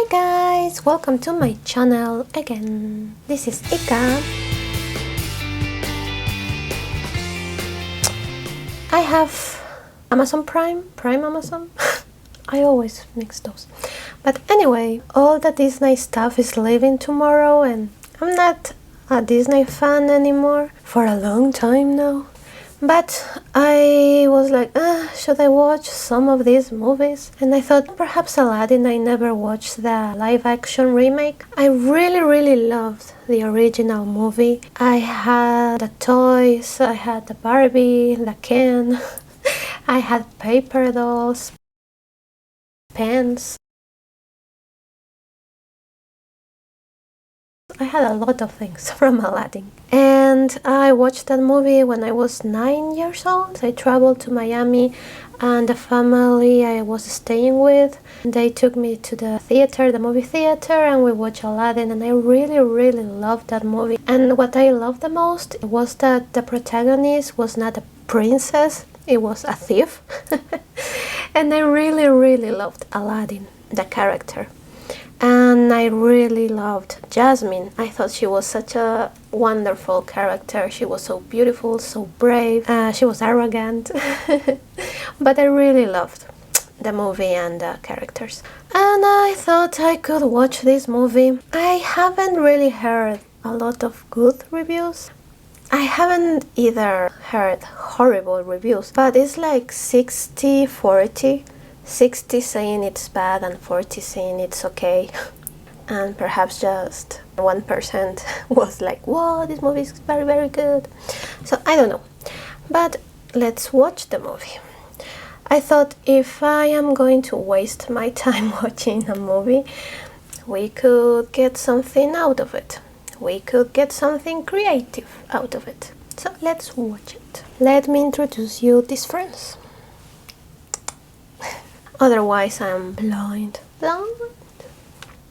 Hi guys, welcome to my channel again. This is Ika. I have Amazon Prime Amazon. I always mix those. But anyway, all the Disney stuff is leaving tomorrow and I'm not a Disney fan anymore for a long time now. But I was like, should I watch some of these movies? And I thought perhaps Aladdin. I never watched the live action remake. I really loved the original movie. I had the toys, I had the Barbie, the Ken, I had paper dolls, pens. I had a lot of things from Aladdin. And I watched that movie when I was 9 years old. I traveled to Miami and the family I was staying with, they took me to the theater, the movie theater, and we watched Aladdin, and I really loved that movie. And what I loved the most was that the protagonist was not a princess, it was a thief. And I really loved Aladdin, the character. And I really loved Jasmine. I thought she was such a wonderful character. She was so beautiful, so brave. She was arrogant. But I really loved the movie and the characters. And I thought I could watch this movie. I haven't really heard a lot of good reviews. I haven't either heard horrible reviews, but it's like 60-40. 60 saying it's bad and 40 saying it's okay. And perhaps just 1% was like, whoa, this movie is very good. So I don't know. But let's watch the movie. I thought if I am going to waste my time watching a movie, we could get something out of it. We could get something creative out of it. So let's watch it. Let me introduce you these friends. Otherwise I'm blind.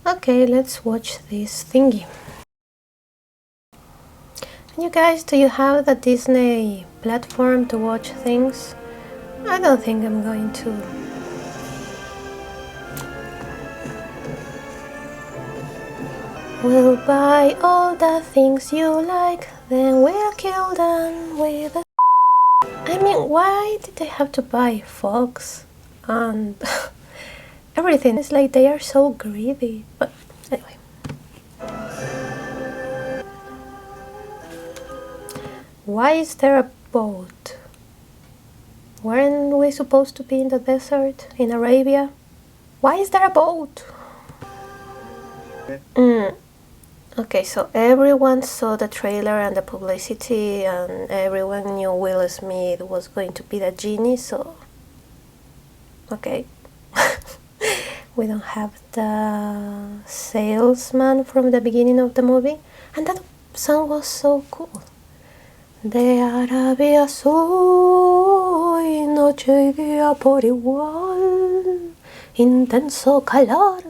Okay, let's watch this thingy. And you guys, do you have the Disney platform to watch things? I don't think I'm going to. We'll buy all the things you like, then we'll kill them with a... I mean, why did they have to buy fox and everything? It's like they are so greedy. But anyway. Why is there a boat? Weren't we supposed to be in the desert in Arabia? Why is there a boat? Okay, so everyone saw the trailer and the publicity and everyone knew Will Smith was going to be the genie, so... Okay. We don't have the salesman from the beginning of the movie. And that song was so cool. De Arabia soy, noche y día por igual, intenso calor.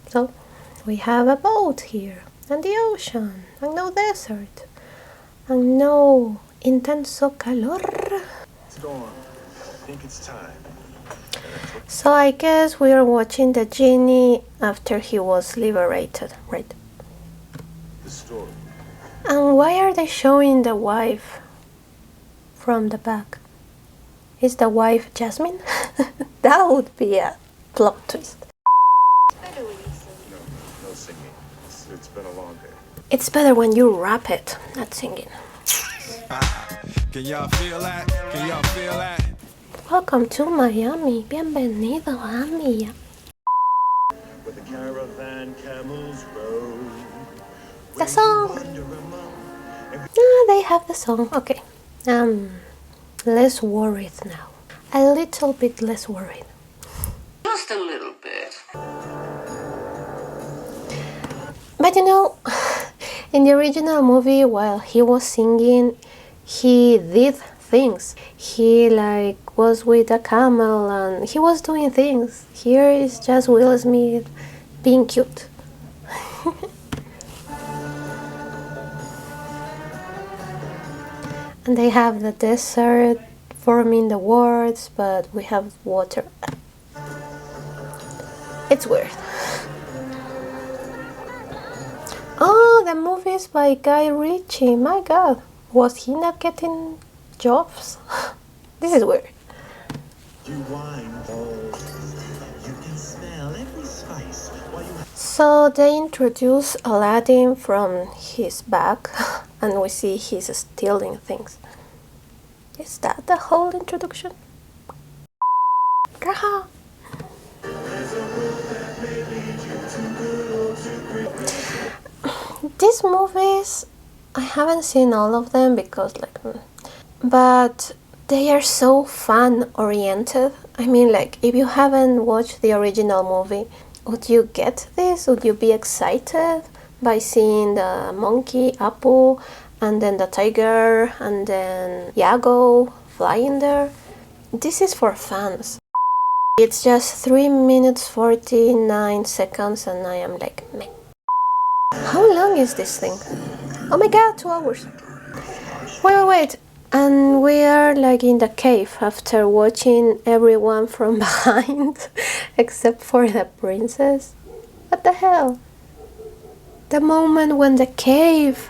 So, we have a boat here, and the ocean, and no desert, and no intenso calor. Storm, I think it's time. So I guess we are watching the genie after he was liberated, right? The story. And why are they showing the wife from the back? Is the wife Jasmine? That would be a plot twist. No singing. It's been a long day. It's better when you rap it, not singing. Can y'all feel that? Can y'all feel that? Welcome to Miami. Bienvenido a Miami. With the caravan camels row. The song. They have the song. Okay. Less worried now. A little bit less worried. Just a little bit. But you know, in the original movie, while he was singing, he did things. He like was with a camel and he was doing things. Here is just Will Smith being cute. And they have the desert forming the words, but we have water. It's weird. Oh, the movies by Guy Ritchie. My God, was he not getting jobs? This is weird. You wine balls. You can smell every spice while you So they introduce Aladdin from his back, and we see he's stealing things. Is that the whole introduction? Raha. These movies, I haven't seen all of them because but they are so fan oriented. I mean, like, if you haven't watched the original movie, would you get this? Would you be excited by seeing the monkey, Apu, and then the tiger, and then Iago flying there? This is for fans. It's just 3 minutes 49 seconds and I am like, meh. How long is this thing? Oh my god, 2 hours. Wait. And we are like in the cave after watching everyone from behind, except for the princess. What the hell? The moment when the cave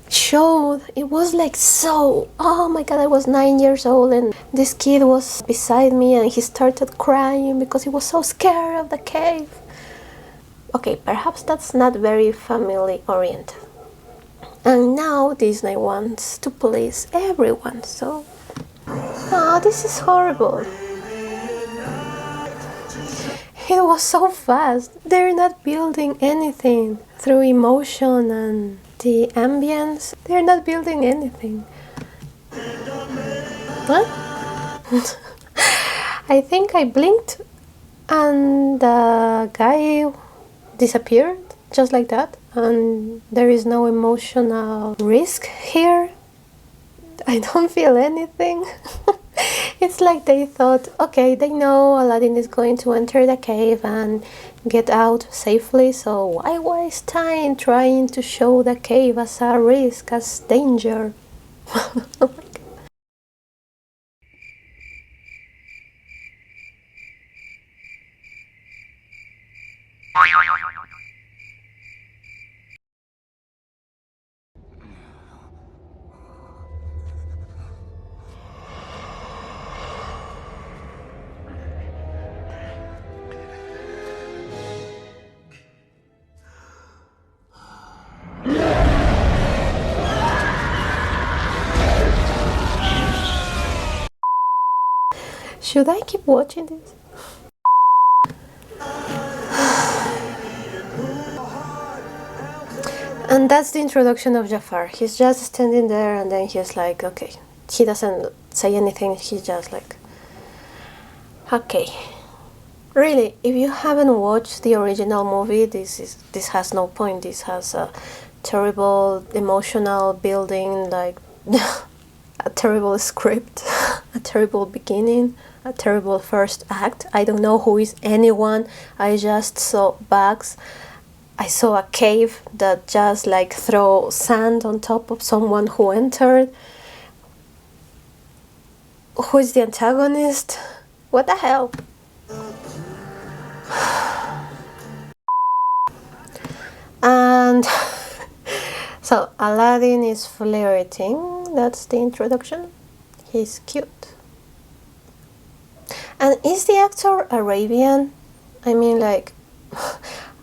showed, it was like so, oh my god, I was 9 years old and this kid was beside me and he started crying because he was so scared of the cave. Okay, perhaps that's not very family oriented. And now Disney wants to please everyone, so... Oh, this is horrible. It was so fast. They're not building anything through emotion and the ambience. They're not building anything. What? I think I blinked and the guy disappeared just like that, and there is no emotional risk here. I don't feel anything. It's like they thought, okay, they know Aladdin is going to enter the cave and get out safely, so why waste time trying to show the cave as a risk, as danger? Oh my God. Should I keep watching this? And that's the introduction of Jafar. He's just standing there and then he's like, okay. He doesn't say anything, he's just like, okay. Really, if you haven't watched the original movie, this has no point. This has a terrible emotional building, like a terrible script, a terrible beginning, a terrible first act. I don't know who is anyone. I just saw bags. I saw a cave that just like throw sand on top of someone who entered. Who is the antagonist? What the hell? And so Aladdin is flirting. That's the introduction. He's cute. And is the actor Arabian? I mean, like,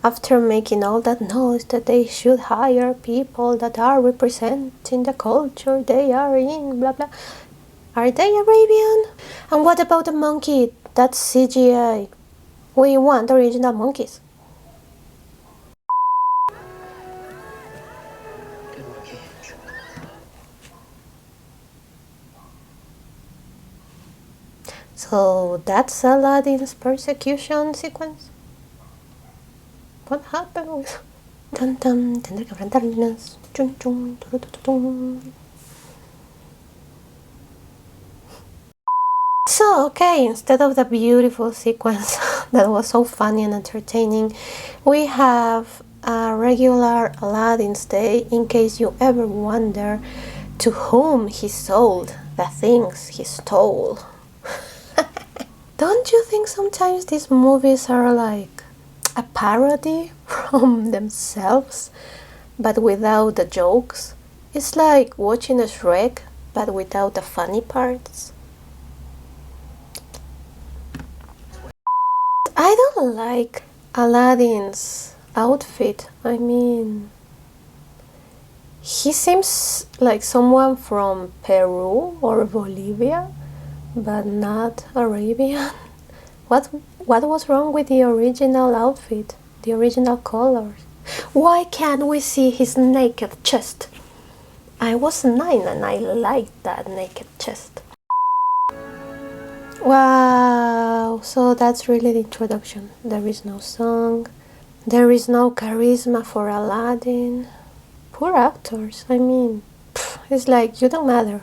after making all that noise that they should hire people that are representing the culture they are in, blah blah. Are they Arabian? And what about the monkey? That's CGI. We want original monkeys. So that's Aladdin's persecution sequence. What happened with... Dun dun, tendré que enfrentarnos. Chun chun, tu, tu, tu, tu. So, okay, instead of the beautiful sequence that was so funny and entertaining, we have a regular Aladdin's Day, in case you ever wonder to whom he sold the things he stole. Don't you think sometimes these movies are like a parody from themselves, but without the jokes. It's like watching a Shrek, but without the funny parts. I don't like Aladdin's outfit. I mean, he seems like someone from Peru or Bolivia, but not Arabian. What was wrong with the original outfit? The original colors? Why can't we see his naked chest? I was 9 and I liked that naked chest. Wow, so that's really the introduction. There is no song, there is no charisma for Aladdin. Poor actors, I mean, it's like you don't matter.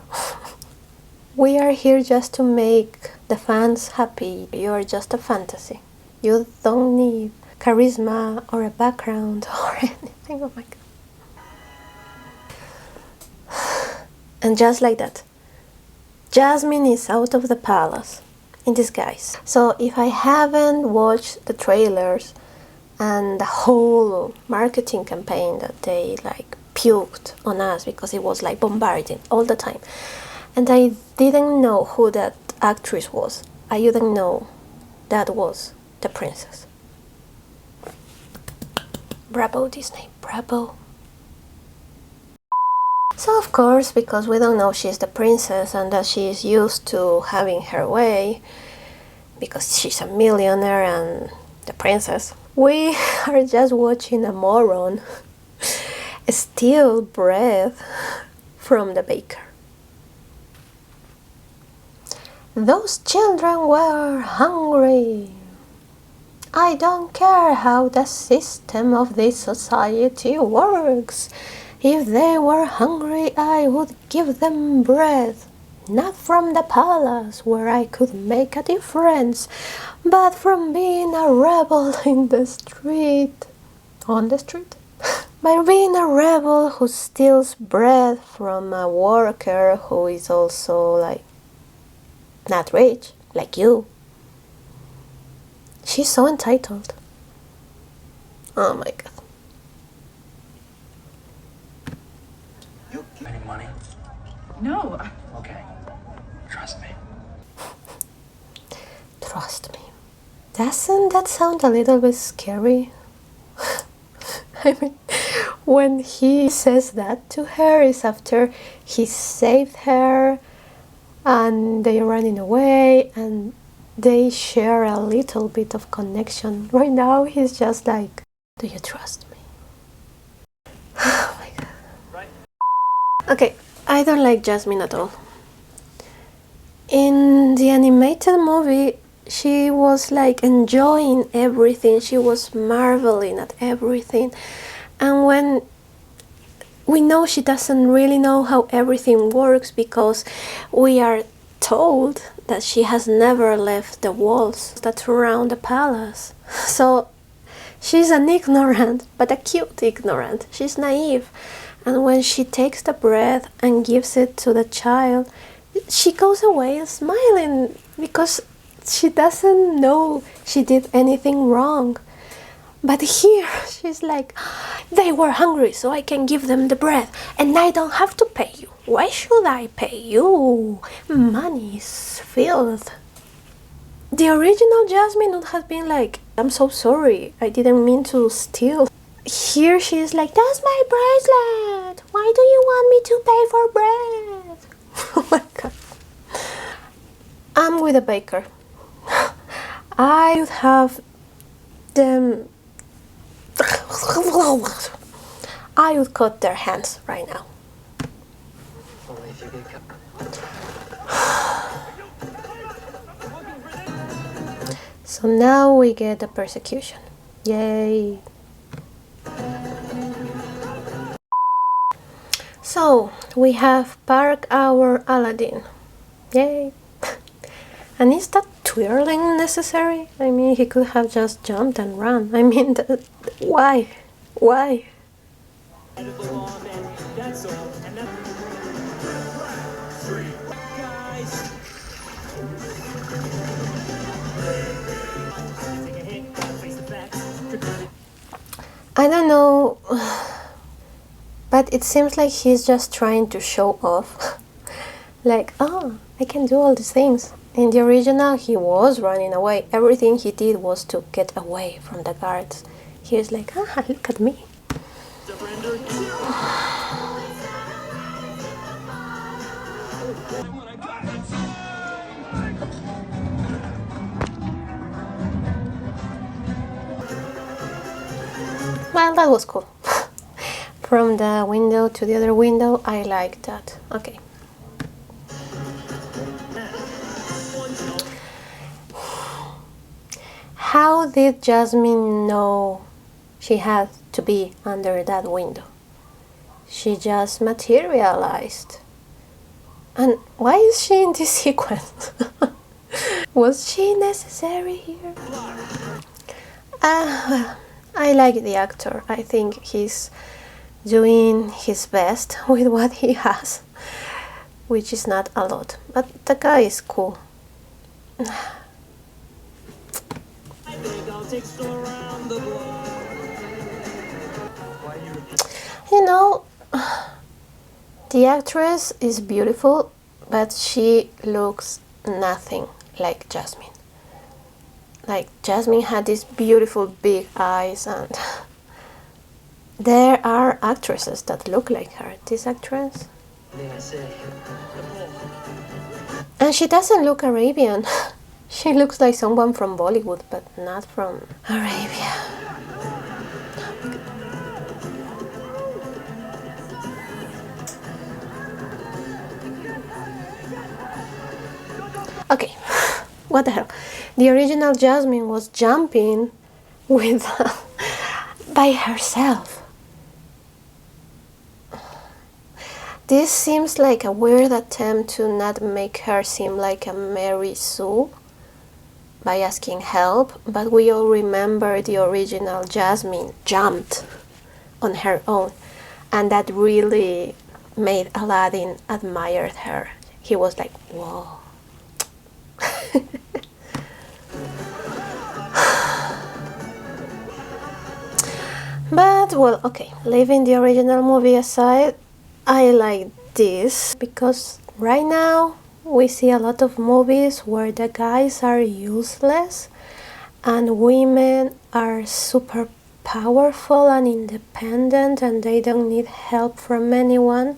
We are here just to make the fans happy. You're just a fantasy. You don't need charisma or a background or anything. Oh my god. And just like that, Jasmine is out of the palace in disguise. So if I haven't watched the trailers and the whole marketing campaign that they like puked on us because it was like bombarding all the time, and I didn't know who that actress was, I didn't know that was the princess. Bravo Disney, bravo. So of course, because we don't know she's the princess and that she's used to having her way, because she's a millionaire and the princess, we are just watching a moron steal bread from the baker. Those children were hungry. I don't care how the system of this society works. If they were hungry, I would give them bread. Not from the palace, where I could make a difference, but from being a rebel in the street. On the street? By being a rebel who steals bread from a worker who is also, like, not rich, like you. She's so entitled. Oh my god. Any money? No. Okay. Trust me. Trust me. Doesn't that sound a little bit scary? I mean, when he says that to her is after he saved her and they're running away and they share a little bit of connection. Right now he's just like, do you trust me? Oh my god. Okay, I don't like Jasmine at all. In the animated movie, she was like enjoying everything. She was marveling at everything. And when we know she doesn't really know how everything works because we are told that she has never left the walls that surround the palace. So she's an ignorant, but a cute ignorant. She's naive. And when she takes the bread and gives it to the child, she goes away smiling because she doesn't know she did anything wrong. But here she's like, they were hungry so I can give them the bread and I don't have to pay you. Why should I pay you? Money is filth. The original Jasmine would have been like, I'm so sorry, I didn't mean to steal. Here she is like, that's my bracelet. Why do you want me to pay for bread? Oh my god. I'm with a baker. I would have them. I would cut their hands right now. Only if you get cut. So now we get the persecution. Yay. So we have Park our Aladdin. Yay. And is that twirling necessary? I mean, he could have just jumped and run. I mean, why? Why? I don't know, but it seems like he's just trying to show off. Like, oh, I can do all these things. In the original, he was running away. Everything he did was to get away from the guards. He's like, ah, look at me. Well, that was cool. From the window to the other window, I like that. Okay. How did Jasmine know she had to be under that window? She just materialized. And why is she in this sequence? Was she necessary here? Well, I like the actor. I think he's doing his best with what he has, which is not a lot. But the guy is cool. You know, the actress is beautiful, but she looks nothing like Jasmine. Like, Jasmine had these beautiful big eyes, and there are actresses that look like her. This actress. And she doesn't look Arabian. She looks like someone from Bollywood, but not from Arabia. Okay, what the hell? The original Jasmine was jumping with by herself. This seems like a weird attempt to not make her seem like a Mary Sue by asking help, but we all remember the original Jasmine jumped on her own, and that really made Aladdin admire her. He was like, whoa. But, well, okay, leaving the original movie aside, I like this because right now we see a lot of movies where the guys are useless and women are super powerful and independent and they don't need help from anyone.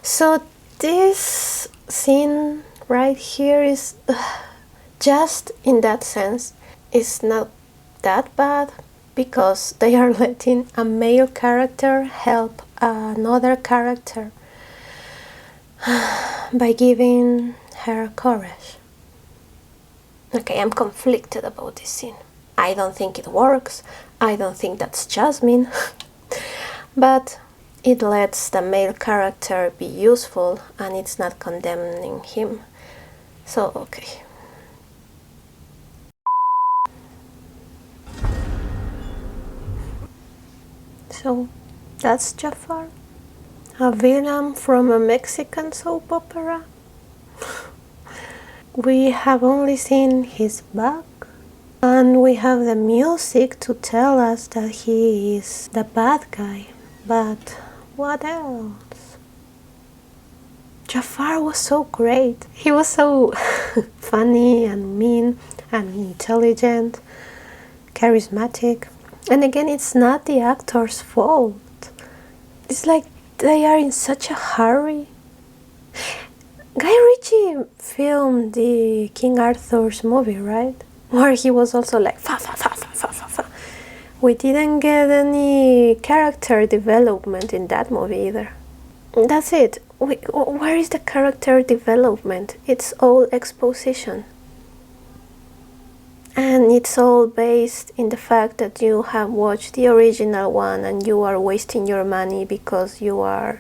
So this scene right here is just in that sense is not that bad, because they are letting a male character help another character by giving her courage. Okay, I'm conflicted about this scene. I don't think it works. I don't think that's Jasmine. But it lets the male character be useful and it's not condemning him. So, okay. So, that's Jafar, a villain from a Mexican soap opera. We have only seen his back, and we have the music to tell us that he is the bad guy. But what else? Jafar was so great. He was so funny and mean and intelligent, charismatic. And again, it's not the actor's fault. It's like they are in such a hurry. Guy Ritchie filmed the King Arthur's movie, right? Where he was also like, fa fa fa fa fa fa fa. We didn't get any character development in that movie either. That's it. Where is the character development? It's all exposition. And it's all based in the fact that you have watched the original one and you are wasting your money because you are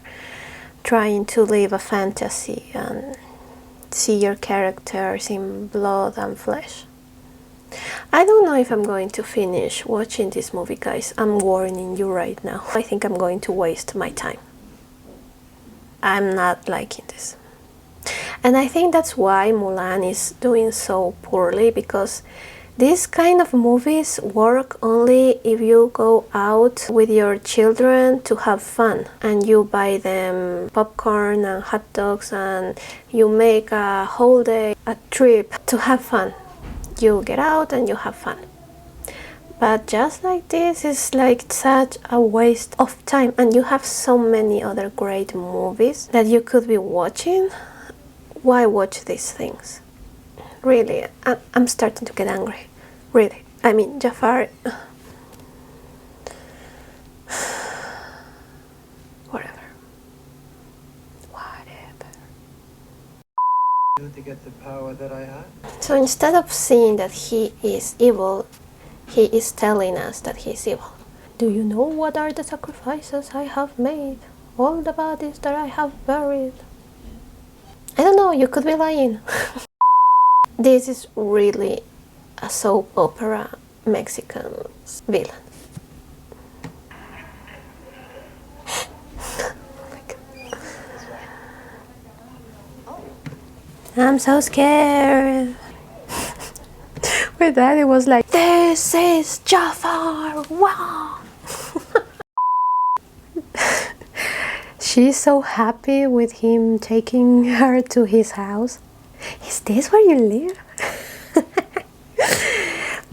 trying to live a fantasy and see your characters in blood and flesh. I don't know if I'm going to finish watching this movie, guys. I'm warning you right now. I think I'm going to waste my time. I'm not liking this. And I think that's why Mulan is doing so poorly, because These kind of movies work only if you go out with your children to have fun and you buy them popcorn and hot dogs and you make a whole day a trip to have fun. You get out and you have fun. But just like this is like such a waste of time, and you have so many other great movies that you could be watching. Why watch these things? Really, I'm starting to get angry. Really. I mean, Jafar... Whatever. To get the power that I have? So instead of seeing that he is evil, he is telling us that he is evil. Do you know what are the sacrifices I have made? All the bodies that I have buried. I don't know, you could be lying. This is really a soap opera Mexican villain. I'm so scared. With that it was like, this is Jafar! Wow! She's so happy with him taking her to his house. Is this where you live?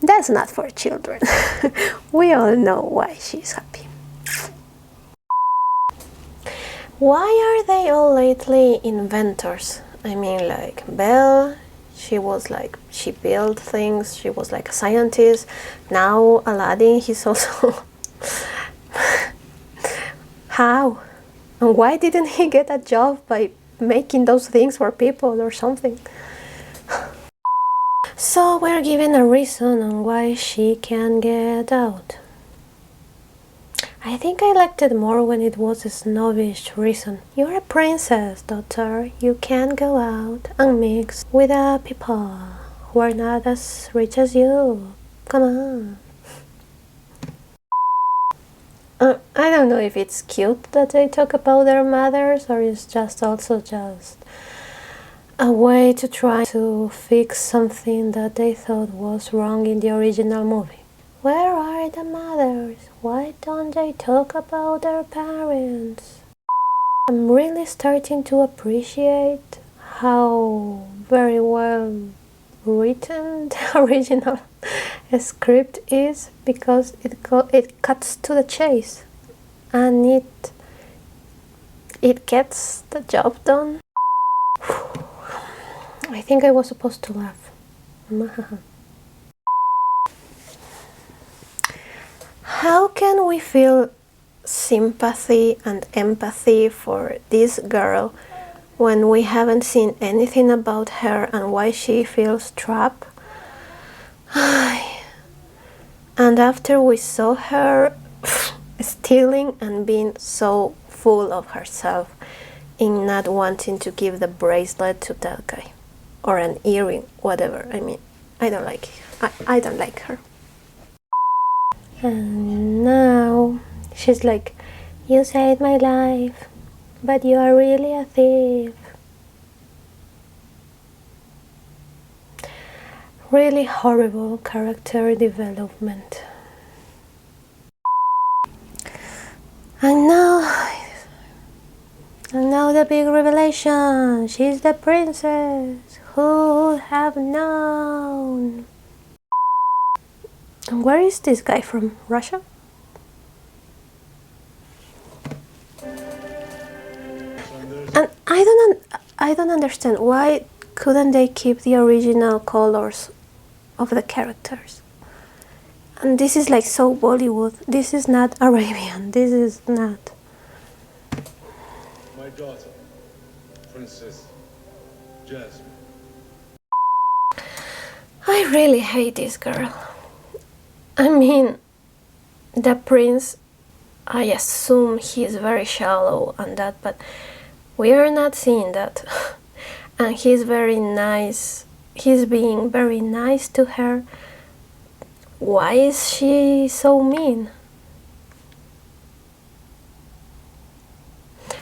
That's not for children. We all know why she's happy. Why are they all lately inventors? I mean, like Belle, she built things, she was like a scientist. Now Aladdin, he's also... How? And why didn't he get a job by making those things for people or something? So we're given a reason on why she can get out. I think I liked it more when it was a snobbish reason. You're a princess, daughter. You can't go out and mix with people who are not as rich as you. Come on. I don't know if it's cute that they talk about their mothers or it's just also just a way to try to fix something that they thought was wrong in the original movie. Where are the mothers? Why don't they talk about their parents? I'm really starting to appreciate how very well written the original script is, because it cuts to the chase and it gets the job done. I think I was supposed to laugh. How can we feel sympathy and empathy for this girl when we haven't seen anything about her and why she feels trapped? And after we saw her stealing and being so full of herself in not wanting to give the bracelet to that guy, or an earring, whatever. I mean, I don't like it. I don't like her. And now she's like, you saved my life, but you are really a thief. Really horrible character development. And now the big revelation. She's the princess. Who would have known? And where is this guy from? Russia? And I don't understand, why couldn't they keep the original colors of the characters? And this is like so Bollywood. This is not Arabian. This is not. My daughter, Princess Jasmine. I really hate this girl. I mean, the prince, I assume he's very shallow and that, but we are not seeing that. And he's very nice. He's being very nice to her. Why is she so mean?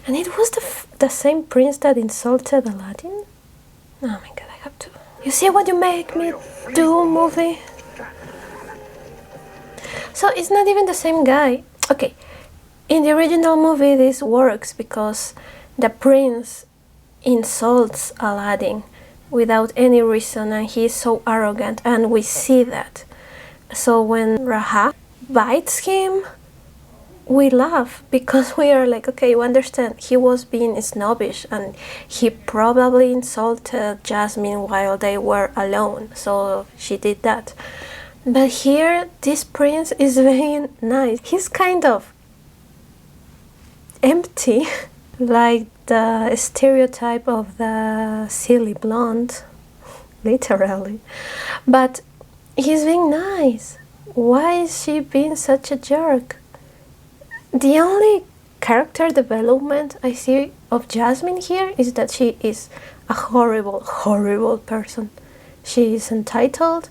And it was the same prince that insulted Aladdin? Oh my god, I have to... You see what you make me do, movie? So it's not even the same guy. Okay, in the original movie this works because the prince insults Aladdin without any reason, and he's so arrogant, and we see that. So when Raha bites him, we laugh because we are like, okay, we understand he was being snobbish and he probably insulted Jasmine while they were alone, so she did that. But here this prince is very nice. He's kind of empty like the stereotype of the silly blonde, literally, but he's being nice. Why is she being such a jerk? The only character development I see of Jasmine here is that she is a horrible, horrible person. She is entitled,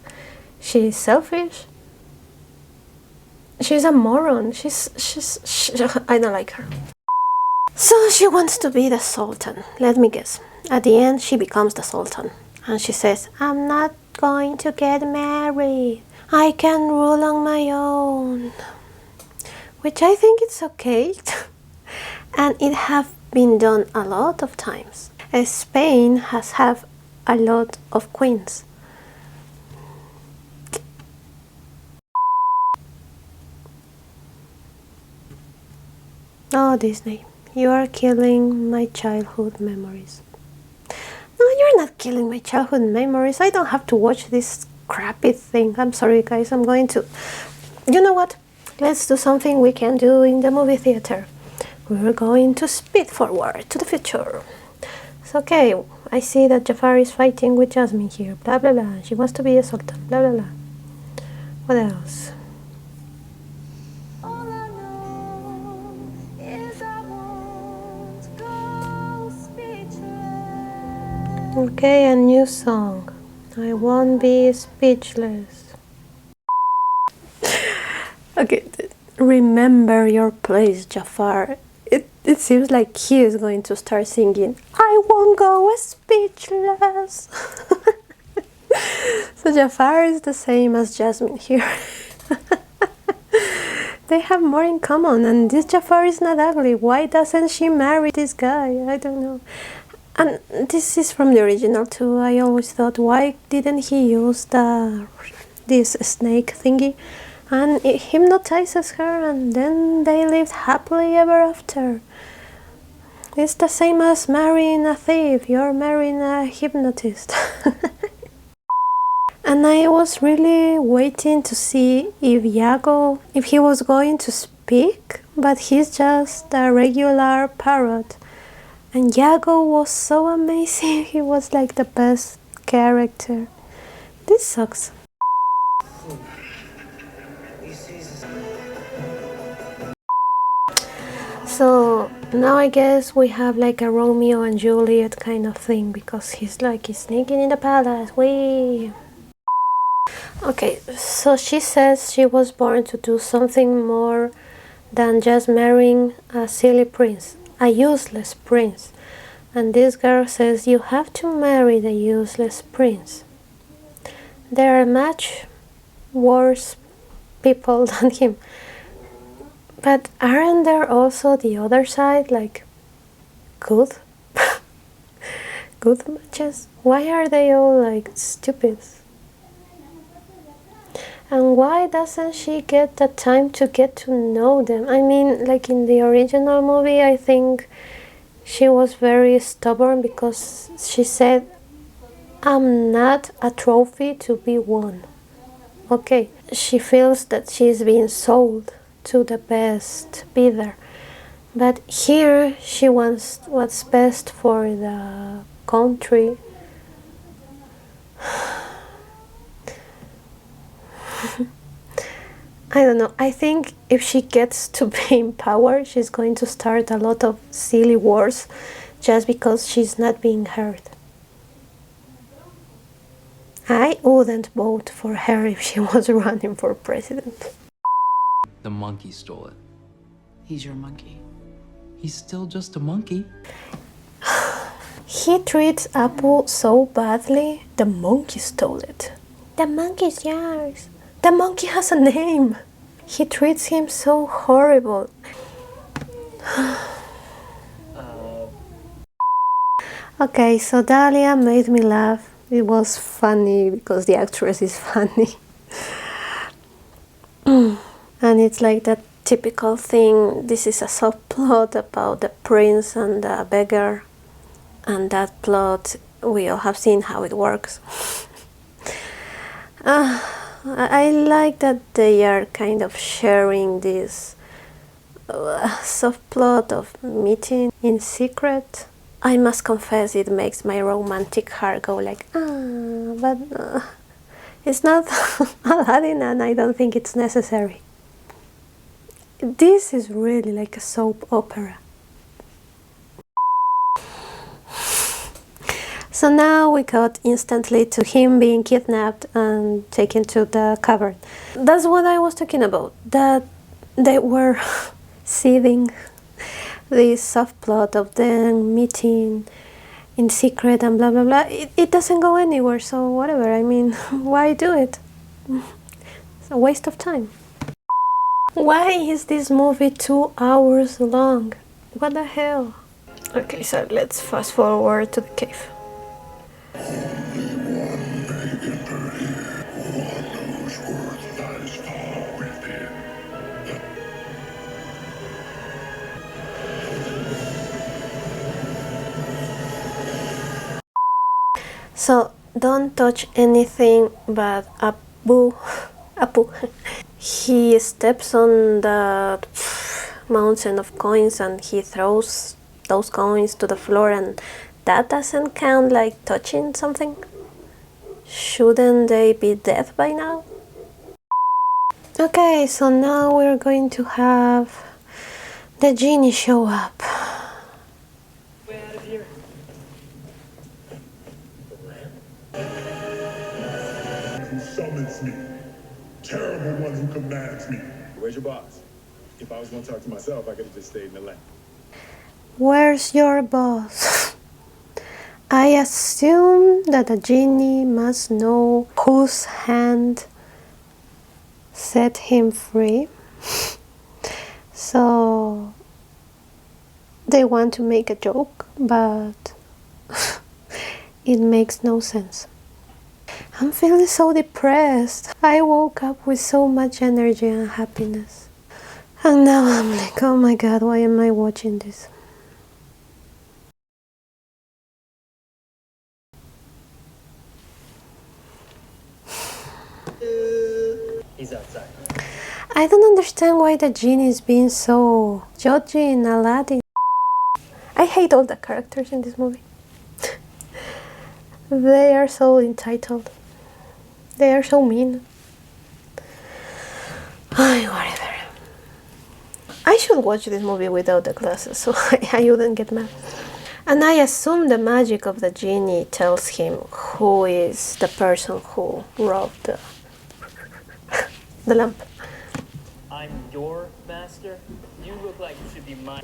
she is selfish, she's a moron, I don't like her. So she wants to be the Sultan. Let me guess. At the end, she becomes the Sultan. And she says, I'm not going to get married. I can rule on my own. Which I think it's okay. And it have been done a lot of times. Spain has had a lot of queens. Oh, Disney. You are killing my childhood memories. No, you're not killing my childhood memories. I don't have to watch this crappy thing. I'm sorry, guys. I'm going to... You know what? Let's do something we can do in the movie theater. We're going to speed forward to the future. It's okay. I see that Jafar is fighting with Jasmine here. Blah, blah, blah. She wants to be a sultan. Blah, blah, blah. What else? Okay, a new song. I won't be speechless. Okay, remember your place, Jafar. It seems like he is going to start singing, I won't go speechless. So Jafar is the same as Jasmine here. They have more in common, and this Jafar is not ugly. Why doesn't she marry this guy? I don't know. And this is from the original too. I always thought, why didn't he use this snake thingy? And it hypnotizes her, and then they lived happily ever after. It's the same as marrying a thief. You're marrying a hypnotist. And I was really waiting to see if he was going to speak, but he's just a regular parrot. And Iago was so amazing. He was like the best character. This sucks. So now I guess we have like a Romeo and Juliet kind of thing, because he's sneaking in the palace. Okay, so she says she was born to do something more than just marrying a silly prince, a useless prince. And this girl says you have to marry the useless prince. There are much worse people than him. But aren't there also the other side, like good? Good matches? Why are they all like stupid? And why doesn't she get the time to get to know them? I mean, like in the original movie, I think she was very stubborn because she said, I'm not a trophy to be won. Okay, she feels that she's being sold to the best bidder. But here she wants what's best for the country. I don't know. I think if she gets to be in power, she's going to start a lot of silly wars just because she's not being heard. I wouldn't vote for her if she was running for president. The monkey stole it. He's your monkey. He's still just a monkey. He treats Apu so badly. The monkey stole it. The monkey's yours. The monkey has a name. He treats him so horrible. Okay, so Dahlia made me laugh. It was funny because the actress is funny. And it's like that typical thing. This is a subplot about the prince and the beggar. And that plot, we all have seen how it works. I like that they are kind of sharing this subplot of meeting in secret. I must confess it makes my romantic heart go like, but it's not Aladdin and I don't think it's necessary. This is really like a soap opera. So now we got instantly to him being kidnapped and taken to the cavern. That's what I was talking about, that they were seeding this subplot of them meeting in secret and blah blah blah. It doesn't go anywhere, so whatever. I mean, why do it? It's a waste of time. Why is this movie 2 hours long? What the hell? Okay, so let's fast forward to the cave. So don't touch anything but Apu. He steps on the mountain of coins and he throws those coins to the floor, and that doesn't count like touching something? Shouldn't they be dead by now? Okay, so now we're going to have the genie show up. Who summons me? Terrible one who commands me. Where's your boss? If I was going to talk to myself, I could have just stayed in the lamp. Where's your boss? I assume that the genie must know whose hand set him free. So they want to make a joke, but it makes no sense. I'm feeling so depressed. I woke up with so much energy and happiness. And now I'm like, oh my god, why am I watching this? He's outside. I don't understand why the genie is being so judgy in Aladdin. I hate all the characters in this movie. They are so entitled. They are so mean. Whatever. I should watch this movie without the glasses so I wouldn't get mad. And I assume the magic of the genie tells him who is the person who robbed the lamp. I'm your master? You look like you should be mine.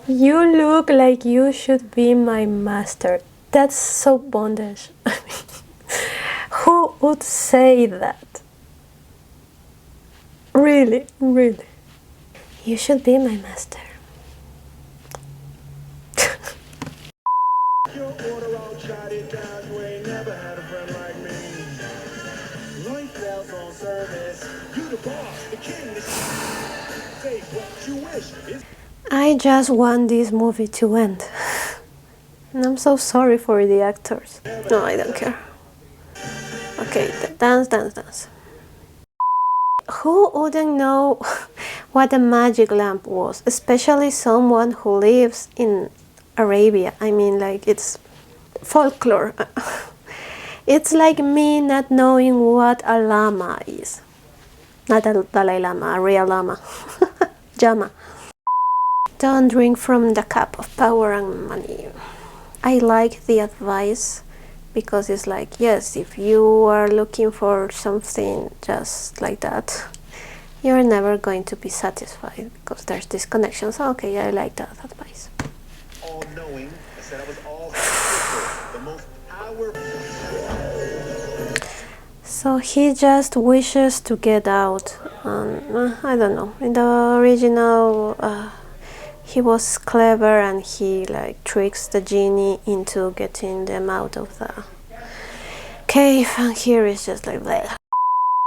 You look like you should be my master. That's so bondage. Who would say that? Really, really. You should be my master. Your order, I'll jot it down. You ain't never had a friend like me. Life bells on service. You the boss, the king. Say what you wish. I just want this movie to end. And I'm so sorry for the actors. No, I don't care. Okay, dance, dance, dance. Who wouldn't know what a magic lamp was? Especially someone who lives in Arabia. I mean, like, it's folklore. It's like me not knowing what a llama is. Not a Dalai Lama, a real llama. Jama. Don't drink from the cup of power and money. I like the advice because it's like, yes, if you are looking for something just like that, you're never going to be satisfied because there's this connection. So, okay, I like that advice. All-knowing. I said I was all-powerful. The most powerful. So he just wishes to get out. I don't know. In the original, he was clever and he like tricks the genie into getting them out of the cave. And here is just like bleh.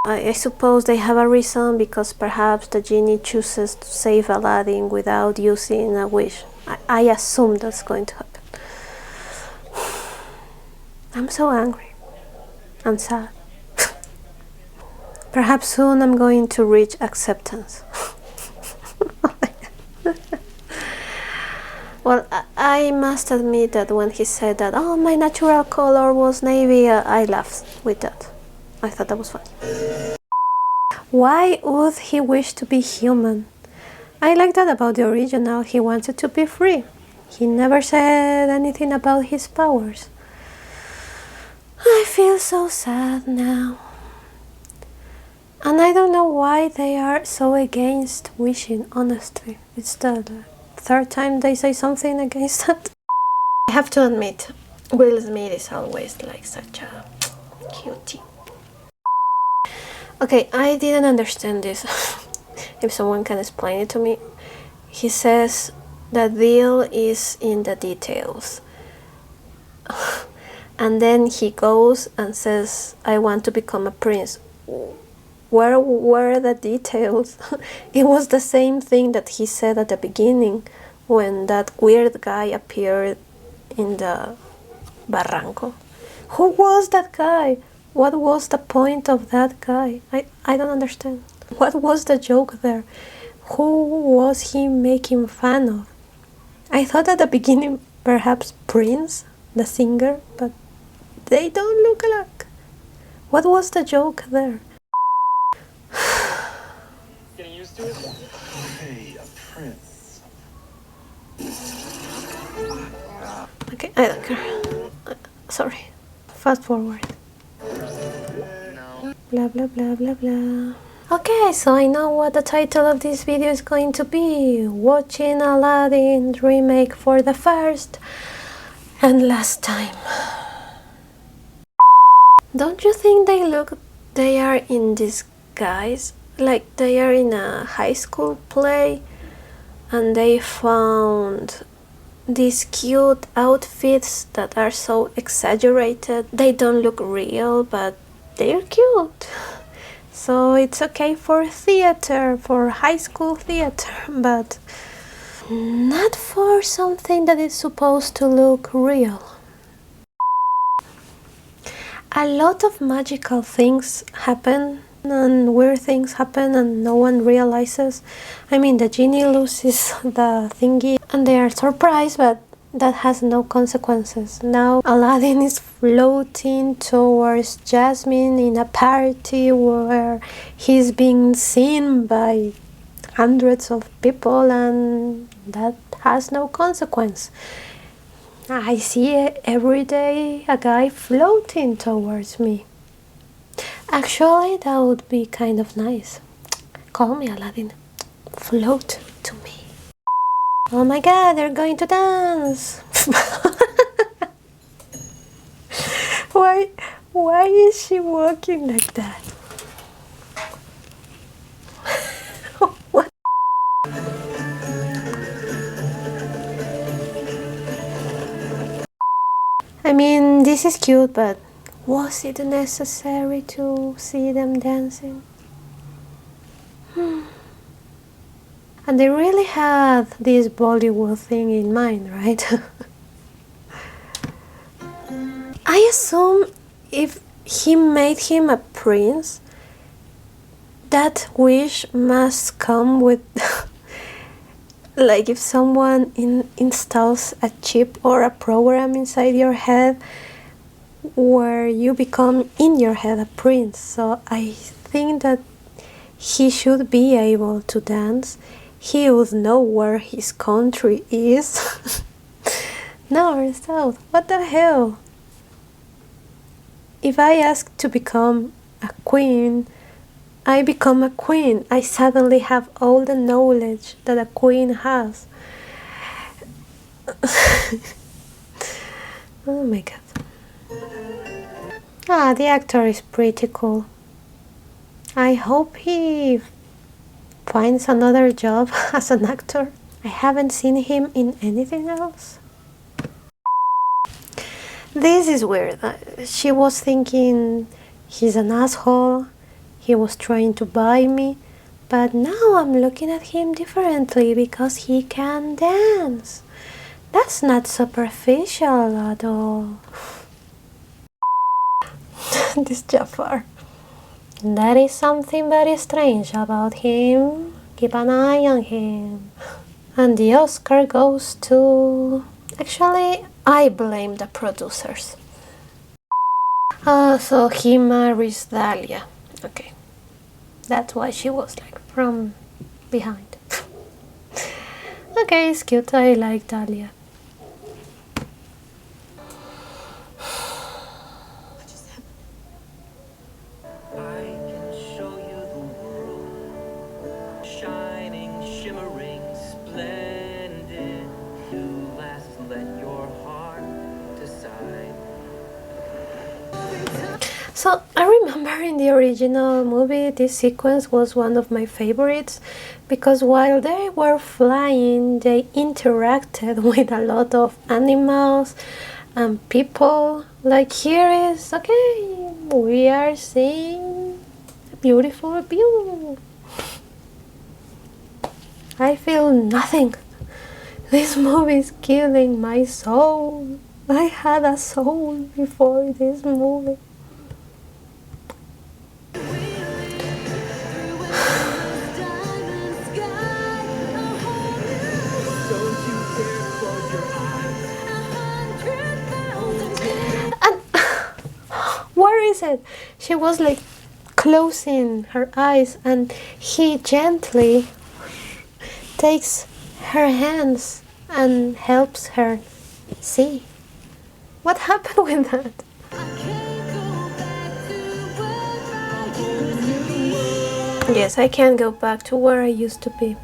I suppose they have a reason, because perhaps the genie chooses to save Aladdin without using a wish. I assume that's going to happen. I'm so angry and sad. Perhaps soon I'm going to reach acceptance. Well, I must admit that when he said that, oh, my natural color was navy, I laughed with that. I thought that was funny. Why would he wish to be human? I like that about the original. He wanted to be free. He never said anything about his powers. I feel so sad now. And I don't know why they are so against wishing, honestly. It's the third time they say something against that. I have to admit, Will Smith is always like such a cutie. Okay, I didn't understand this. If someone can explain it to me. He says the deal is in the details. And then he goes and says, I want to become a prince. Where were the details? It was the same thing that he said at the beginning when that weird guy appeared in the barranco. Who was that guy? What was the point of that guy? I don't understand. What was the joke there? Who was he making fun of? I thought at the beginning perhaps Prince, the singer, but they don't look alike. What was the joke there? Getting used to it? Hey, a prince. Okay, I don't care. Sorry. Fast forward. Blah blah blah blah blah. Okay, so I know what the title of this video is going to be. Watching Aladdin remake for the first and last time. Don't you think they are in disguise? Like they are in a high school play and they found these cute outfits that are so exaggerated. They don't look real, but they're cute. So it's okay for theater, for high school theater, but not for something that is supposed to look real. A lot of magical things happen and weird things happen and no one realizes. I mean, the genie loses the thingy and they are surprised, but that has no consequences. Now Aladdin is floating towards Jasmine in a party where he's being seen by hundreds of people, and that has no consequence. I see every day a guy floating towards me. Actually, that would be kind of nice. Call me Aladdin. Float to me. Oh my god, they're going to dance! Why is she walking like that? What? I mean, this is cute, but was it necessary to see them dancing? And they really had this Bollywood thing in mind, right? I assume if he made him a prince, that wish must come with like if someone installs a chip or a program inside your head where you become in your head a prince. So I think that he should be able to dance. He would know where his country is. North, south, what the hell? If I ask to become a queen, I become a queen. I suddenly have all the knowledge that a queen has. Oh my god. Ah, the actor is pretty cool. I hope he finds another job as an actor. I haven't seen him in anything else. This is weird. She was thinking he's an asshole, he was trying to buy me, but now I'm looking at him differently because he can dance. That's not superficial at all. This Jafar. That is something very strange about him. Keep an eye on him. And the Oscar goes to... Actually, I blame the producers. So he marries Dahlia. Okay. That's why she was like from behind. Okay, it's cute. I like Dahlia. I can show you the world, shining, shimmering, splendid. You last, let your heart decide. So I remember in the original movie this sequence was one of my favorites because while they were flying they interacted with a lot of animals and people. Like here is, okay, we are seeing a beautiful view. I feel nothing. This movie is killing my soul. I had a soul before this movie. Where is it? She was like closing her eyes and he gently takes her hands and helps her see. What happened with that? Yes, I can't go back to where I used to be.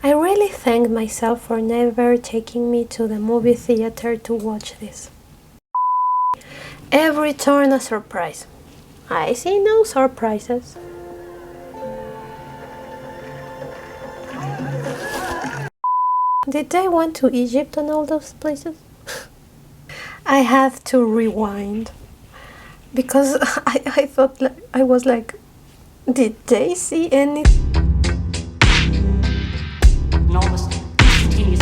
I really thank myself for never taking me to the movie theater to watch this. Every turn a surprise. I see no surprises. Did they went to Egypt and all those places? I have to rewind because I thought like, I was like, did they see any? Enormous, instantaneous.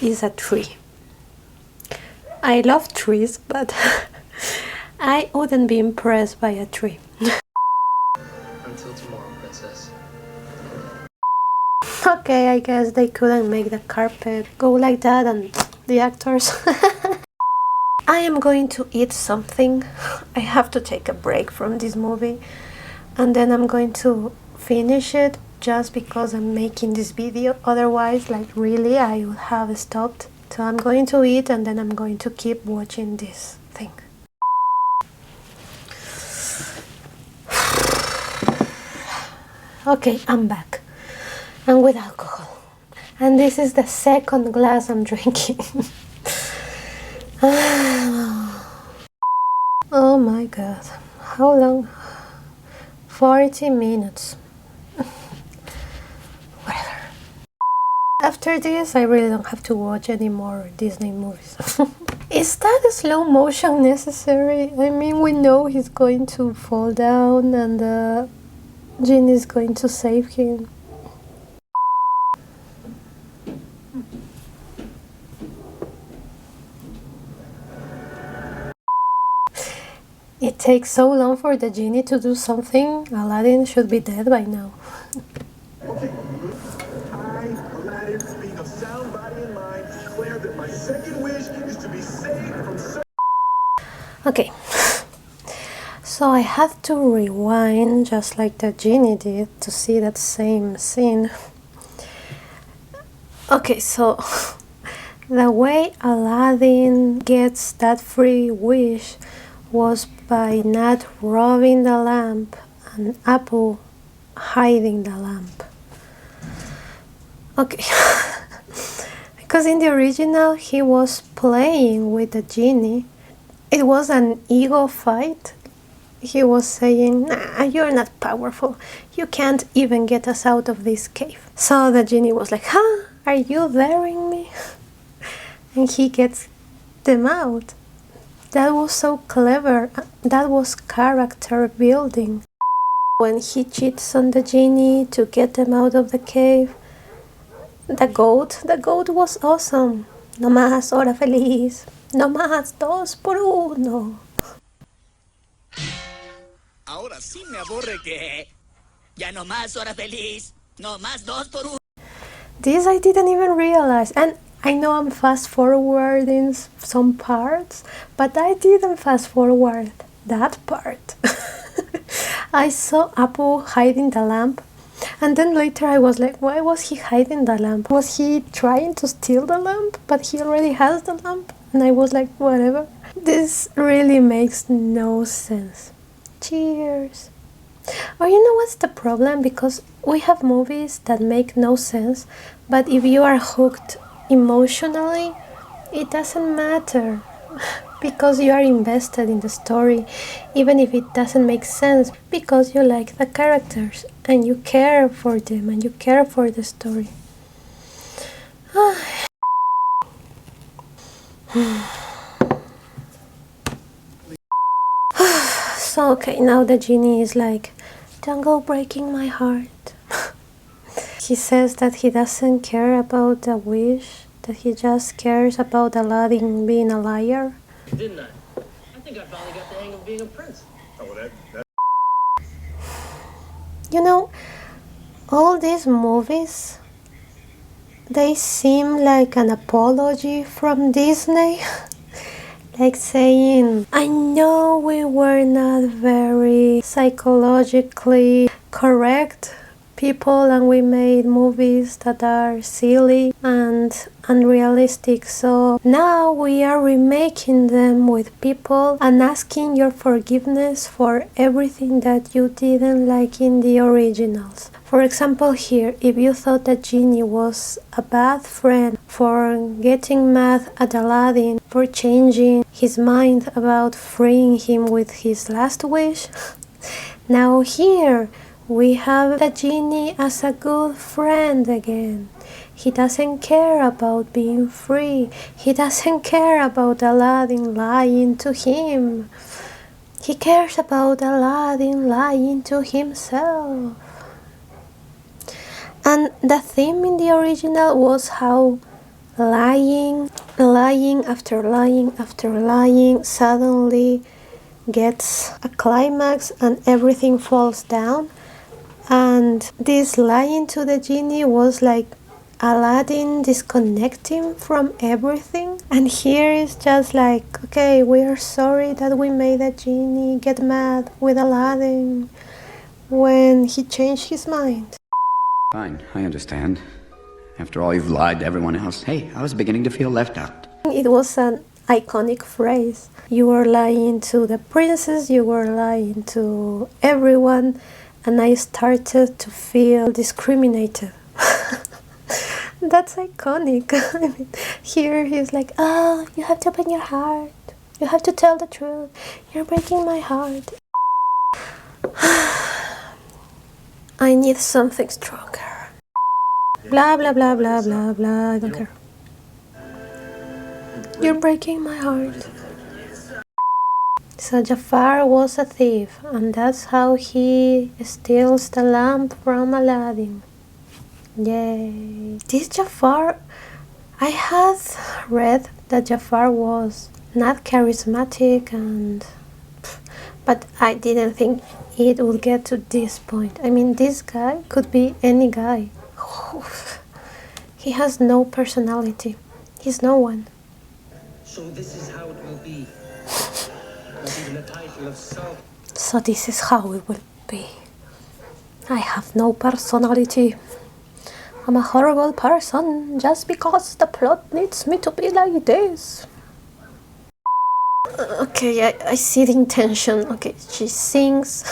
Is a tree. I love trees, but I wouldn't be impressed by a tree. Until tomorrow, princess. Okay, I guess they couldn't make the carpet go like that and the actors. I am going to eat something. I have to take a break from this movie and then I'm going to finish it just because I'm making this video. Otherwise, like really, I would have stopped. So I'm going to eat and then I'm going to keep watching this thing. Okay, I'm back. and with alcohol. And this is the second glass I'm drinking. Oh my god. How long? 40 minutes. Whatever. After this, I really don't have to watch any more Disney movies. Is that a slow motion necessary? I mean, we know he's going to fall down and the Genie is going to save him. It takes so long for the Genie to do something. Aladdin should be dead by now. Okay. I, Aladdin, being of sound body and mind, declare that my second wish is to be saved from... Okay. So I had to rewind just like the Genie did to see that same scene. Okay, so the way Aladdin gets that free wish was by not robbing the lamp and Apu hiding the lamp. Okay, because in the original he was playing with the Genie. It was an ego fight. He was saying, nah, you're not powerful. You can't even get us out of this cave. So the Genie was like, huh? Are you daring me? And he gets them out. That was so clever. That was character building. When he cheats on the Genie to get them out of the cave, the goat was awesome. No más hora feliz. No más 2 por 1. Ahora sí me aburre que ya no más hora feliz, no más 2 por 1. This I didn't even realize, and I know I'm fast forwarding some parts, but I didn't fast forward that part. I saw Apu hiding the lamp, and then later I was like, why was he hiding the lamp? Was he trying to steal the lamp? But he already has the lamp, and I was like, whatever. This really makes no sense. Cheers. Or you know what's the problem? Because we have movies that make no sense, but if you are hooked emotionally, it doesn't matter because you are invested in the story, even if it doesn't make sense, because you like the characters and you care for them and you care for the story. So okay, now the Genie is like, don't go breaking my heart. He says that he doesn't care about the wish, that he just cares about Aladdin being a liar. Didn't I? I think I finally got the hang of being a prince. Oh, that... You know, all these movies, they seem like an apology from Disney. Like saying, I know we were not very psychologically correct people and we made movies that are silly and unrealistic, so now we are remaking them with people and asking your forgiveness for everything that you didn't like in the originals. For example, here, if you thought that Genie was a bad friend for getting mad at Aladdin for changing his mind about freeing him with his last wish, now here we have the Genie as a good friend again. He doesn't care about being free. He doesn't care about Aladdin lying to him. He cares about Aladdin lying to himself. And the theme in the original was how lying after lying suddenly gets a climax and everything falls down. And this lying to the Genie was like Aladdin disconnecting from everything. And here is just like, okay, we are sorry that we made the Genie get mad with Aladdin when he changed his mind. Fine, I understand. After all, you've lied to everyone else. Hey, I was beginning to feel left out. It was an iconic phrase. You were lying to the princess, you were lying to everyone, and I started to feel discriminated. That's iconic. I mean, here he's like, oh, you have to open your heart. You have to tell the truth. You're breaking my heart. I need something stronger. Blah, blah, blah, blah, blah, blah. I don't care. You're breaking my heart. So Jafar was a thief, and that's how he steals the lamp from Aladdin. Yay. This Jafar, I had read that Jafar was not charismatic but I didn't think it would get to this point. I mean, this guy could be any guy. He has no personality. He's no one. So this is how it will be. Not even the title of Sultan. So this is how it will be. I have no personality. I'm a horrible person just because the plot needs me to be like this. Okay, I see the intention. Okay, she sings.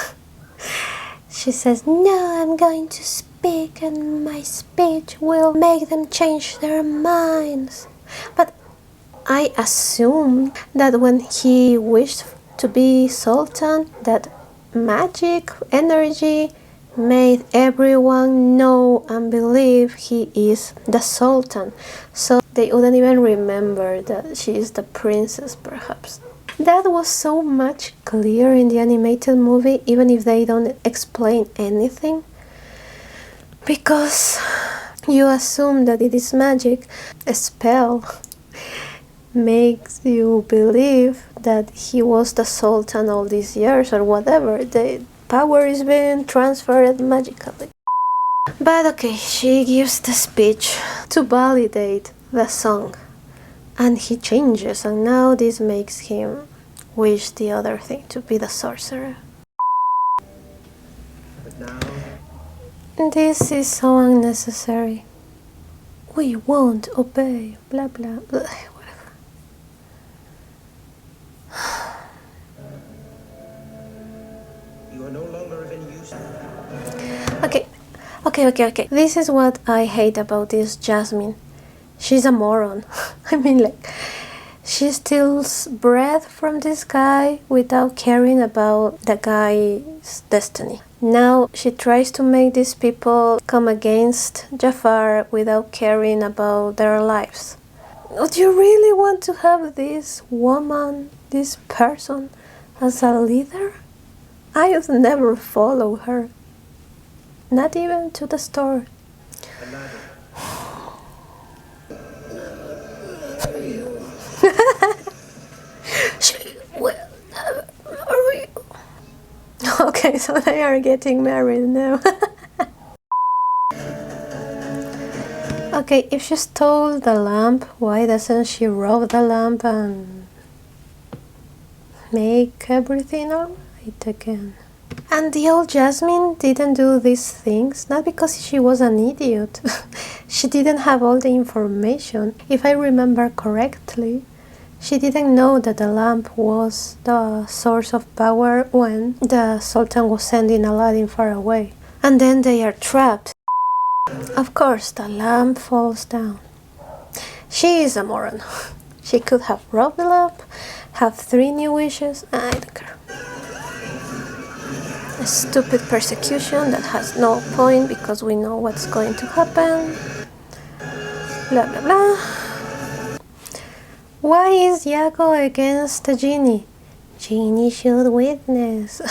She says, no, I'm going to speak and my speech will make them change their minds. But I assume that when he wished to be Sultan, that magic energy made everyone know and believe he is the Sultan. So they wouldn't even remember that she is the princess, perhaps. That was so much clearer in the animated movie, even if they don't explain anything. Because you assume that it is magic, a spell makes you believe that he was the Sultan all these years or whatever. The power is being transferred magically. But okay, she gives the speech to validate the song. And he changes, and now this makes him wish the other thing, to be the sorcerer. But now, This is so unnecessary. We won't obey, blah blah blah, whatever. you are no longer of any use. Okay. This is what I hate about this Jasmine. She's a moron. I mean, like, she steals bread from this guy without caring about the guy's destiny. Now she tries to make these people come against Jafar without caring about their lives. Would you really want to have this woman, this person, as a leader? I would never follow her. Not even to the store. She will never marry you. Okay, so they are getting married now. Okay, if she stole the lamp, why doesn't she rob the lamp and make everything alright again? And the old Jasmine didn't do these things, not because she was an idiot. She didn't have all the information. If I remember correctly, she didn't know that the lamp was the source of power when the Sultan was sending Aladdin far away. And then they are trapped. Of course, the lamp falls down. She is a moron. She could have robbed the lamp, have 3 new wishes, I don't care. A stupid persecution that has no point because we know what's going to happen. Blah blah blah. Why is Iago against the genie? Genie should witness.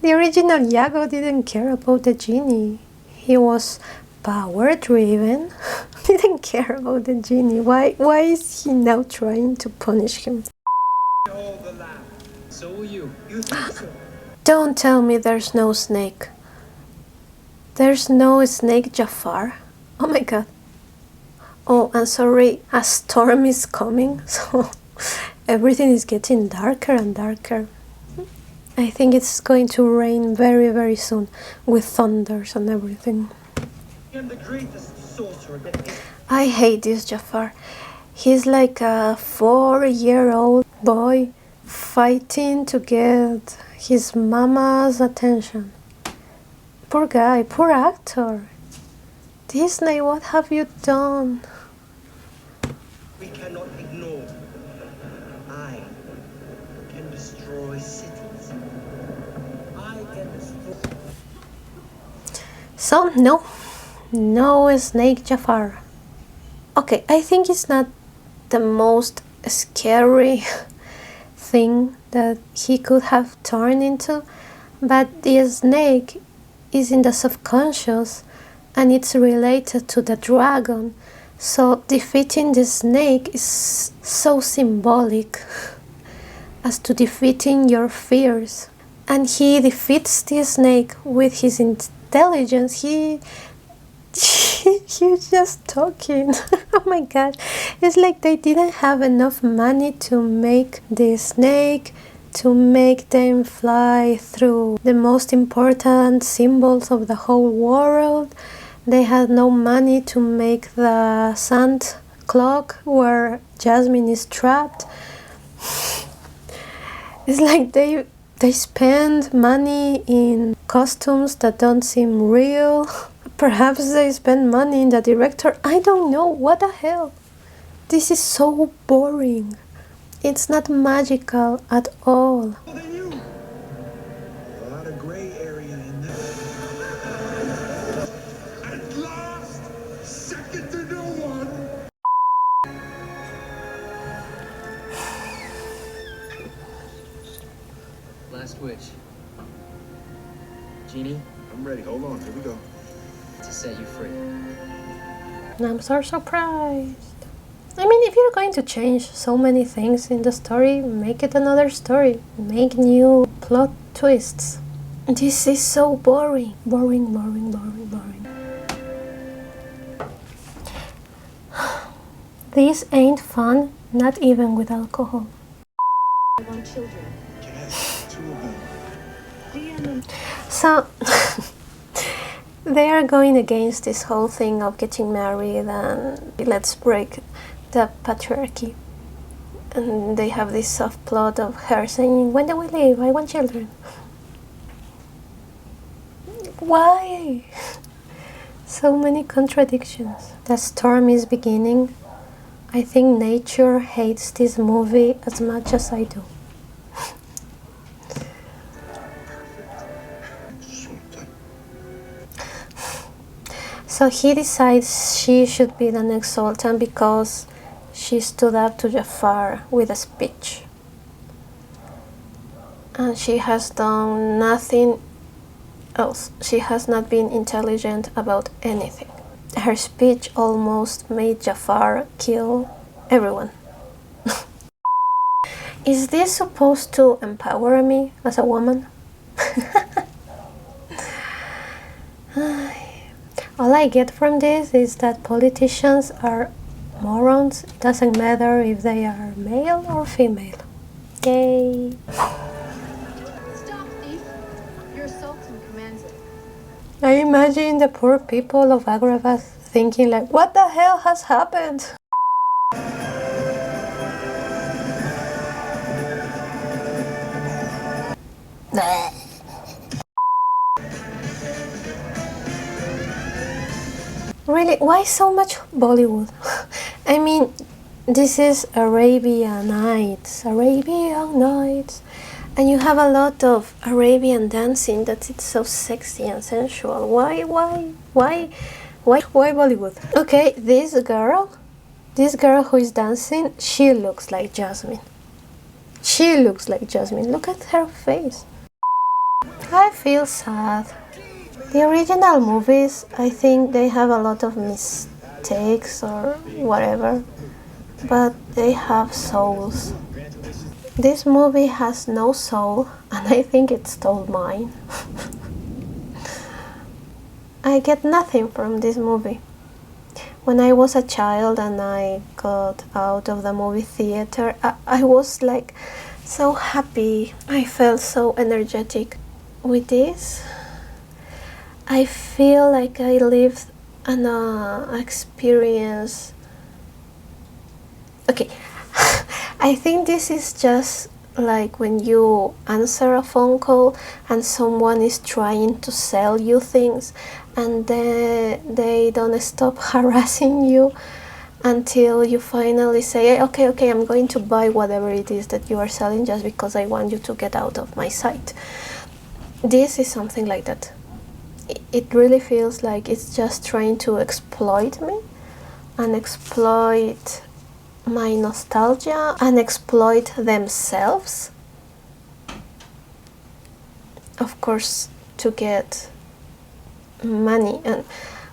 The original Iago didn't care about the genie. He was power driven. Didn't care about the genie. Why is he now trying to punish him? All the land. So will you. You think so? Don't tell me there's no snake. There's no snake, Jafar. Oh my god. Oh, I'm sorry, a storm is coming, so everything is getting darker and darker. I think it's going to rain very, very soon, with thunders and everything. I am the greatest sorcerer that is. I hate this Jafar. He's like a 4-year-old boy fighting to get his mama's attention. Poor guy, poor actor. Disney, what have you done? We cannot ignore. I can destroy cities. I can destroy... So, no Snake Jafar. Okay, I think it's not the most scary thing that he could have turned into, but the snake is in the subconscious and it's related to the dragon. So defeating the snake is so symbolic as to defeating your fears. And he defeats the snake with his intelligence. He's just talking. Oh my god. It's like they didn't have enough money to make the snake, to make them fly through the most important symbols of the whole world. They had no money to make the sand clock where Jasmine is trapped. It's like they spend money in costumes that don't seem real. Perhaps they spend money in the director. I don't know. What the hell? This is so boring. It's not magical at all. A lot of gray area in there. At last, second to no one. Last wish. Genie, I'm ready. Hold on. Here we go. to set you free. I'm so surprised. I mean, if you're going to change so many things in the story, make it another story. Make new plot twists. This is so boring. Boring. This ain't fun, not even with alcohol. Yes, 2 of them. So, they are going against this whole thing of getting married and let's break the patriarchy. And they have this soft plot of her saying, when do we leave? I want children. Why? So many contradictions. The storm is beginning. I think nature hates this movie as much as I do. So he decides she should be the next sultan because she stood up to Jafar with a speech. And she has done nothing else. She has not been intelligent about anything. Her speech almost made Jafar kill everyone. Is this supposed to empower me as a woman? All I get from this is that politicians are morons. It doesn't matter if they are male or female. Yay! Stop, thief! Your sultan commands it. I imagine the poor people of Agrabah thinking like, what the hell has happened? Really, why so much Bollywood? I mean, this is Arabian Nights, and you have a lot of Arabian dancing that it's so sexy and sensual. Why Bollywood? Okay, this girl who is dancing, she looks like Jasmine. Look at her face. I feel sad. The original movies, I think they have a lot of mistakes or whatever, but they have souls. This movie has no soul, and I think it stole mine. I get nothing from this movie. When I was a child and I got out of the movie theater, I was like so happy. I felt so energetic. With this, I feel like I lived an experience. Okay, I think this is just like when you answer a phone call and someone is trying to sell you things and then they don't stop harassing you until you finally say, okay, I'm going to buy whatever it is that you are selling just because I want you to get out of my site. This is something like that. It really feels like it's just trying to exploit me and exploit my nostalgia and exploit themselves, of course, to get money. And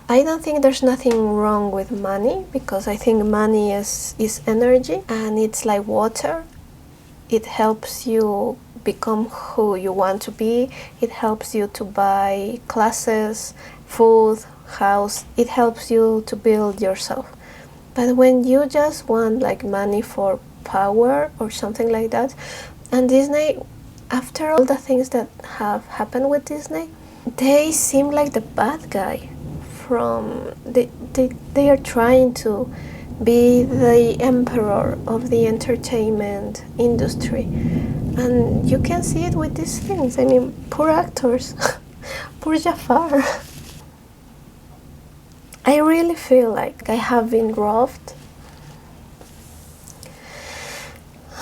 I don't think there's nothing wrong with money, because I think money is energy, and it's like water. It helps you become who you want to be. It helps you to buy classes, food, house. It helps you to build yourself. But when you just want like money for power or something like that, and Disney, after all the things that have happened with Disney, they seem like the bad guy. They are trying to be the emperor of the entertainment industry, and you can see it with these things. I mean, poor actors. Poor Jafar. I really feel like I have been robbed.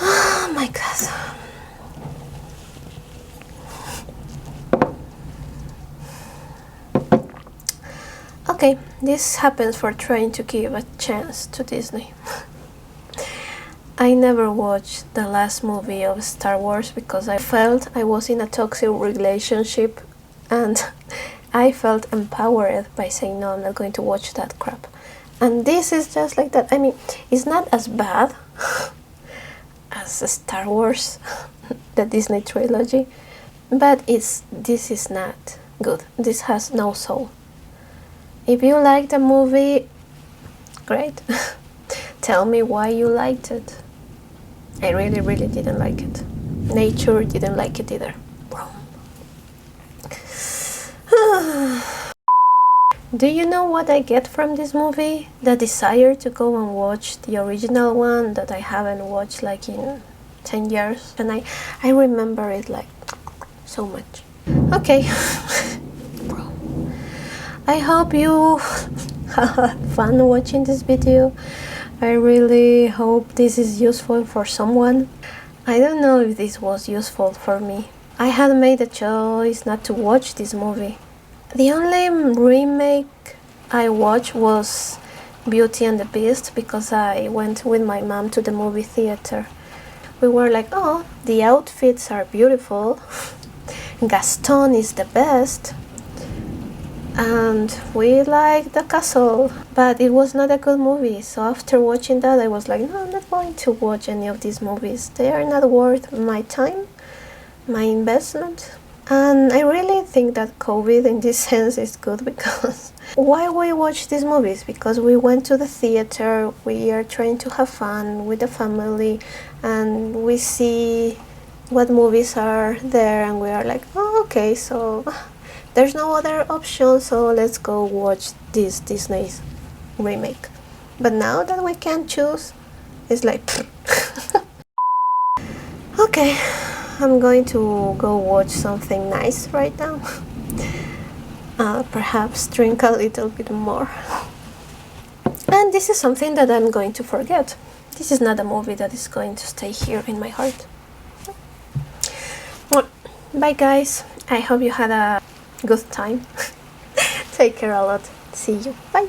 Oh my god. Okay, this happens for trying to give a chance to Disney. I never watched the last movie of Star Wars because I felt I was in a toxic relationship, and I felt empowered by saying, no, I'm not going to watch that crap. And this is just like that. I mean, it's not as bad as Star Wars, the Disney trilogy, but this is not good. This has no soul. If you like the movie, great. Tell me why you liked it. I really, really didn't like it. Nature didn't like it either. Do you know what I get from this movie? The desire to go and watch the original one that I haven't watched like in 10 years. And I remember it like so much. Okay. I hope you had fun watching this video. I really hope this is useful for someone. I don't know if this was useful for me. I had made a choice not to watch this movie. The only remake I watched was Beauty and the Beast, because I went with my mom to the movie theater. We were like, oh, the outfits are beautiful. Gaston is the best. And we liked the castle, but it was not a good movie. So after watching that, I was like, no, I'm not going to watch any of these movies. They are not worth my time, my investment. And I really think that COVID in this sense is good, because why we watch these movies? Because we went to the theater, we are trying to have fun with the family, and we see what movies are there, and we are like, oh, okay, so there's no other option, so let's go watch this Disney's remake. But now that we can choose, it's like okay, I'm going to go watch something nice right now. Perhaps drink a little bit more. And this is something that I'm going to forget. This is not a movie that is going to stay here in my heart. Well, bye guys. I hope you had a good time. Take care a lot. See you. Bye.